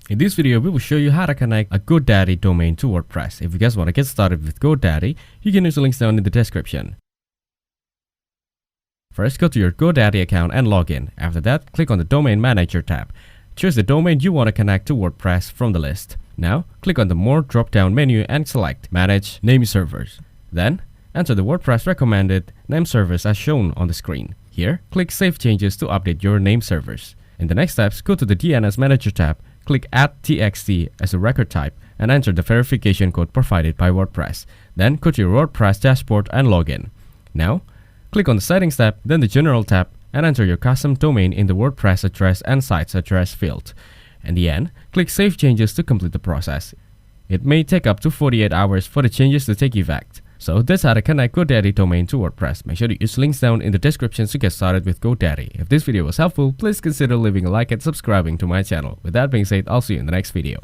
In this video, we will show you how to connect a GoDaddy domain to WordPress. If you guys want to get started with GoDaddy, you can use the links down in the description. First, go to your GoDaddy account and log in. After that, click on the Domain Manager tab. Choose the domain you want to connect to WordPress from the list. Now, click on the More drop-down menu and select Manage Name Servers. Then, enter the WordPress recommended name servers as shown on the screen. Here, click Save Changes to update your name servers. In the next steps, go to the DNS Manager tab, click Add TXT as a record type, and enter the verification code provided by WordPress. Then, go to your WordPress dashboard and log in. Now, click on the Settings tab, then the General tab, and enter your custom domain in the WordPress address and site's address field. In the end, click Save Changes to complete the process. It may take up to 48 hours for the changes to take effect. So that's how to connect GoDaddy domain to WordPress. Make sure to use links down in the description to get started with GoDaddy. If this video was helpful, please consider leaving a like and subscribing to my channel. With that being said, I'll see you in the next video.